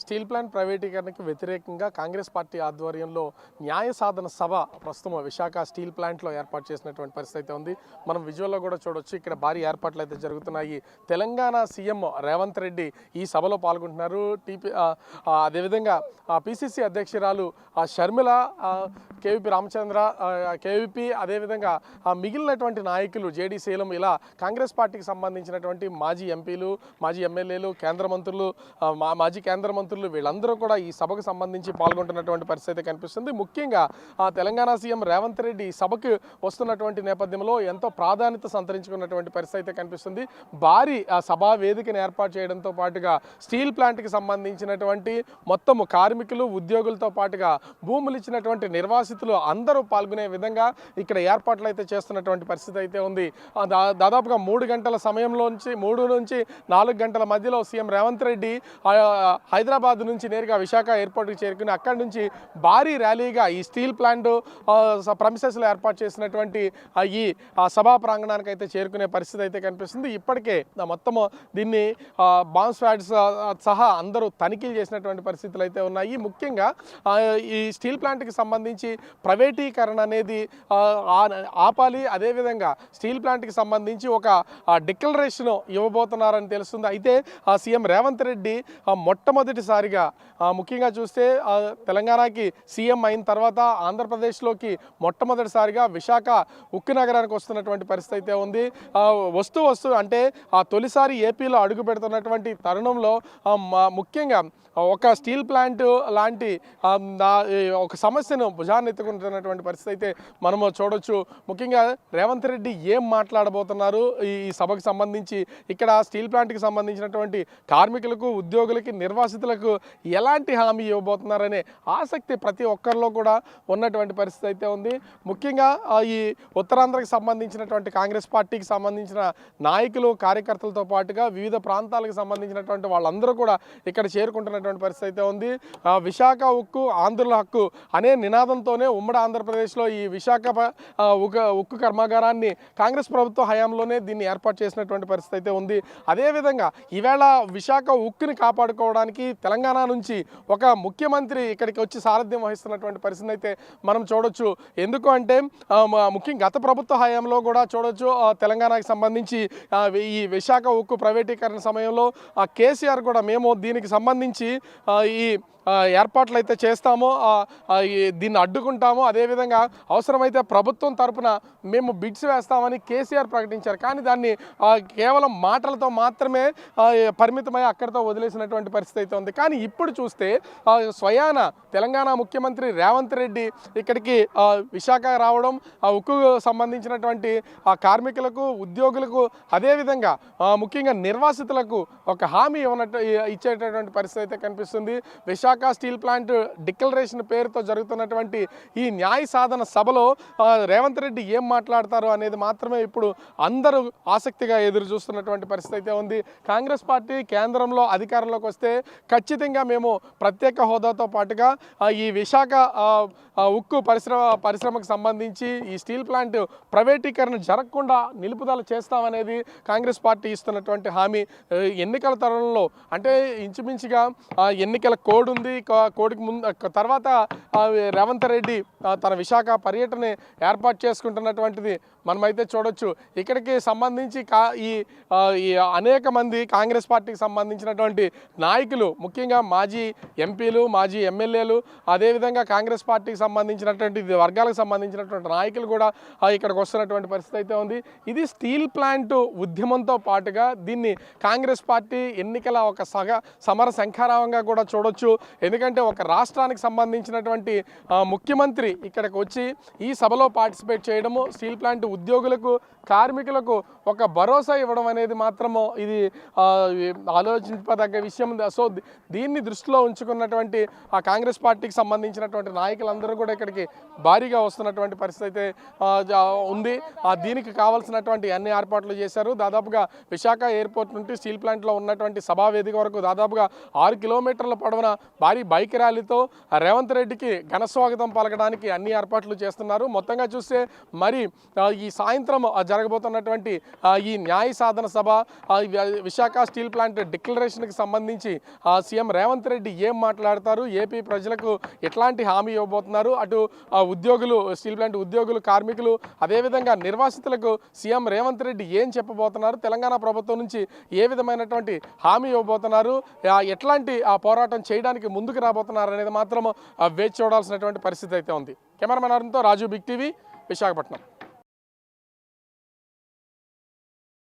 Steel plant ప్రైవేటీకరణకి వ్యతిరేకంగా Congress party ఆధ్వర్యంలో న్యాయ సాధన సభ ప్రస్తుతం విశాఖ స్టీల్ ప్లాంట్లో ఏర్పాటు చేసినటువంటి పరిస్థితి అయితే ఉంది. మనం విజువల్లో కూడా చూడొచ్చు. ఇక్కడ భారీ ఏర్పాట్లు అయితే జరుగుతున్నాయి. తెలంగాణ సీఎం రేవంత్ రెడ్డి ఈ సభలో పాల్గొంటున్నారు. అదేవిధంగా పిసిసి అధ్యక్షురాలు షర్మిల, కేవీపీ రామచంద్ర, కేవీపీ, అదేవిధంగా మిగిలినటువంటి నాయకులు జేడీసీలం, ఇలా కాంగ్రెస్ పార్టీకి సంబంధించినటువంటి మాజీ ఎంపీలు, మాజీ ఎమ్మెల్యేలు, కేంద్ర మంత్రులు, మాజీ కేంద్ర మంత్రులు వీళ్ళందరూ కూడా ఈ సభకు సంబంధించి పాల్గొంటున్నటువంటి పరిస్థితి కనిపిస్తుంది. ముఖ్యంగా తెలంగాణ సీఎం రేవంత్ రెడ్డి ఈ సభకు వస్తున్నటువంటి నేపథ్యంలో ఎంతో ప్రాధాన్యత సంతరించుకున్నటువంటి పరిస్థితి అయితే కనిపిస్తుంది. భారీ సభా వేదికను ఏర్పాటు చేయడంతో పాటుగా స్టీల్ ప్లాంట్కి సంబంధించినటువంటి మొత్తం కార్మికులు, ఉద్యోగులతో పాటుగా భూములు ఇచ్చినటువంటి నిర్వాసితులు అందరూ పాల్గొనే విధంగా ఇక్కడ ఏర్పాట్లు అయితే చేస్తున్నటువంటి పరిస్థితి అయితే ఉంది. దాదాపుగా 3 గంటల సమయంలోంచి 3 నుంచి 4 గంటల మధ్యలో సీఎం రేవంత్ రెడ్డి హైదరాబాద్ నుంచి నేరుగా విశాఖ ఎయిర్పోర్ట్కి చేరుకుని అక్కడి నుంచి భారీ ర్యాలీగా ఈ స్టీల్ ప్లాంట్ ప్రమిసెస్లో ఏర్పాటు చేసినటువంటి ఈ సభా ప్రాంగణానికి అయితే చేరుకునే పరిస్థితి అయితే కనిపిస్తుంది. ఇప్పటికే మొత్తం దీన్ని బాంబ్ స్క్వాడ్స్ సహా అందరూ తనిఖీలు చేసినటువంటి పరిస్థితులు అయితే ఉన్నాయి. ముఖ్యంగా ఈ స్టీల్ ప్లాంట్కి సంబంధించి ప్రైవేటీకరణ అనేది ఆపాలి. అదేవిధంగా స్టీల్ ప్లాంట్కి సంబంధించి ఒక డిక్లరేషన్ ఇవ్వబోతున్నారని తెలుస్తుంది. అయితే సీఎం రేవంత్ రెడ్డి మొట్టమొదటిసారిగా ముఖ్యంగా చూస్తే తెలంగాణకి సీఎం అయిన తర్వాత ఆంధ్రప్రదేశ్లోకి మొట్టమొదటిసారిగా విశాఖ ఉక్కు నగరానికి వస్తున్నటువంటి పరిస్థితి అయితే ఉంది. వస్తూ అంటే తొలిసారి ఏపీలో అడుగు పెడుతున్నటువంటి తరుణంలో ముఖ్యంగా ఒక స్టీల్ ప్లాంట్ లాంటి ఒక సమస్యను భుజాన్ని ఎత్తుకుంటున్నటువంటి పరిస్థితి అయితే మనము చూడొచ్చు. ముఖ్యంగా రేవంత్ రెడ్డి ఏం మాట్లాడబోతున్నారు ఈ సభకు సంబంధించి, ఇక్కడ స్టీల్ ప్లాంట్కి సంబంధించినటువంటి కార్మికులకు, ఉద్యోగులకి, నిర్వాసితులకు ఎలాంటి హామీ ఇవ్వబోతున్నారనే ఆసక్తి ప్రతి ఒక్కరిలో కూడా ఉన్నటువంటి పరిస్థితి అయితే ఉంది. ముఖ్యంగా ఈ ఉత్తరాంధ్రకి సంబంధించినటువంటి కాంగ్రెస్ పార్టీకి సంబంధించిన నాయకులు, కార్యకర్తలతో పాటుగా వివిధ ప్రాంతాలకు సంబంధించినటువంటి వాళ్ళందరూ కూడా ఇక్కడ చేరుకుంటున్నటువంటి పరిస్థితి అయితే ఉంది. విశాఖ ఉక్కు ఆంధ్రుల హక్కు అనే నినాదంతోనే ఉమ్మడి ఆంధ్రప్రదేశ్లో ఈ విశాఖ ఉక్కు కర్మాగారాన్ని కాంగ్రెస్ ప్రభుత్వ హయాంలోనే దీన్ని ఏర్పాటు చేసినటువంటి పరిస్థితి అయితే ఉంది. అదేవిధంగా ఈవేళ విశాఖ ఉక్కుని కాపాడుకోవడానికి తెలంగాణ నుంచి ఒక ముఖ్యమంత్రి ఇక్కడికి వచ్చి సారథ్యం వహిస్తున్నటువంటి పరిస్థితి అయితే మనం చూడొచ్చు. ఎందుకు అంటే ముఖ్యంగా గత ప్రభుత్వ హయాంలో కూడా చూడొచ్చు, తెలంగాణకి సంబంధించి ఈ విశాఖ ఉక్కు ప్రైవేటీకరణ సమయంలో కేసీఆర్ కూడా మేము దీనికి సంబంధించి ఈ ఏర్పాట్లు అయితే చేస్తామో, దీన్ని అడ్డుకుంటామో, అదేవిధంగా అవసరమైతే ప్రభుత్వం తరపున మేము బిడ్స్ వేస్తామని కేసీఆర్ ప్రకటించారు. కానీ దాన్ని కేవలం మాటలతో మాత్రమే పరిమితమై అక్కడితో వదిలేసినటువంటి పరిస్థితి అయితే ఉంది. కానీ ఇప్పుడు చూస్తే స్వయాన తెలంగాణ ముఖ్యమంత్రి రేవంత్ రెడ్డి ఇక్కడికి విశాఖ రావడం, ఉక్కు సంబంధించినటువంటి కార్మికులకు, ఉద్యోగులకు, అదేవిధంగా ముఖ్యంగా నిర్వాసితులకు ఒక హామీ ఇచ్చేటటువంటి పరిస్థితి అయితే కనిపిస్తుంది. విశాఖ స్టీల్ ప్లాంట్ డిక్లరేషన్ పేరుతో జరుగుతున్నటువంటి ఈ న్యాయ సాధన సభలో రేవంత్ రెడ్డి ఏం మాట్లాడతారు అనేది మాత్రమే ఇప్పుడు అందరూ ఆసక్తిగా ఎదురు చూస్తున్నటువంటి పరిస్థితి అయితే ఉంది. కాంగ్రెస్ పార్టీ కేంద్రంలో అధికారంలోకి వస్తే ఖచ్చితంగా మేము ప్రత్యేక హోదాతో పాటుగా ఈ విశాఖ ఉక్కు పరిశ్రమకు సంబంధించి ఈ స్టీల్ ప్లాంట్ ప్రైవేటీకరణ జరగకుండా నిలుపుదల చేస్తామనేది కాంగ్రెస్ పార్టీ ఇస్తున్నటువంటి హామీ. ఎన్నికల తరుణంలో అంటే ఇంచుమించుగా ఎన్నికల కోడ్ ఉంది. కోడికి ముందు తర్వాత రేవంత్ రెడ్డి తన విశాఖ పర్యటన ఏర్పాటు చేసుకుంటున్నటువంటిది మనమైతే చూడొచ్చు. ఇక్కడికి సంబంధించి ఈ అనేక మంది కాంగ్రెస్ పార్టీకి సంబంధించినటువంటి నాయకులు, ముఖ్యంగా మాజీ ఎంపీలు, మాజీ ఎమ్మెల్యేలు, అదేవిధంగా కాంగ్రెస్ పార్టీకి సంబంధించినటువంటి వర్గాలకు సంబంధించినటువంటి నాయకులు కూడా ఇక్కడికి వస్తున్నటువంటి పరిస్థితి అయితే ఉంది. ఇది స్టీల్ ప్లాంట్ ఉద్యమంతో పాటుగా దీన్ని కాంగ్రెస్ పార్టీ ఎన్నికల ఒక సమర శంఖారావంగా కూడా చూడొచ్చు. ఎందుకంటే ఒక రాష్ట్రానికి సంబంధించినటువంటి ముఖ్యమంత్రి ఇక్కడికి వచ్చి ఈ సభలో పార్టిసిపేట్ చేయడము, స్టీల్ ప్లాంట్ ఉద్యోగులకు, కార్మికులకు ఒక భరోసా ఇవ్వడం అనేది మాత్రము ఇది ఆలోచించదగ్గ విషయం. సో దీన్ని దృష్టిలో ఉంచుకున్నటువంటి ఆ కాంగ్రెస్ పార్టీకి సంబంధించినటువంటి నాయకులందరూ కూడా ఇక్కడికి భారీగా వస్తున్నటువంటి పరిస్థితి అయితే ఉంది. దీనికి కావాల్సినటువంటి అన్ని ఏర్పాట్లు చేశారు. దాదాపుగా విశాఖ ఎయిర్పోర్ట్ నుండి స్టీల్ ప్లాంట్లో ఉన్నటువంటి సభా వేదిక వరకు దాదాపుగా 6 కిలోమీటర్ల పొడవున భారీ బైక్ ర్యాలీతో రేవంత్ రెడ్డికి ఘన స్వాగతం పలకడానికి అన్ని ఏర్పాట్లు చేస్తున్నారు. మొత్తంగా చూస్తే మరి ఈ ఈ సాయంత్రం జరగబోతున్నటువంటి ఈ న్యాయ సాధన సభ, విశాఖ స్టీల్ ప్లాంట్ డిక్లరేషన్కి సంబంధించి సీఎం రేవంత్ రెడ్డి ఏం మాట్లాడతారు, ఏపీ ప్రజలకు ఎట్లాంటి హామీ ఇవ్వబోతున్నారు, అటు ఉద్యోగులు, స్టీల్ ప్లాంట్ ఉద్యోగులు, కార్మికులు, అదేవిధంగా నిర్వాసితులకు సీఎం రేవంత్ రెడ్డి ఏం చెప్పబోతున్నారు, తెలంగాణ ప్రభుత్వం నుంచి ఏ విధమైనటువంటి హామీ ఇవ్వబోతున్నారు, ఎట్లాంటి పోరాటం చేయడానికి ముందుకు రాబోతున్నారు అనేది మాత్రం వేచి చూడాల్సినటువంటి పరిస్థితి అయితే ఉంది. కెమెరామెన్ అరుణ్తో రాజు, బిగ్ టీవీ, విశాఖపట్నం.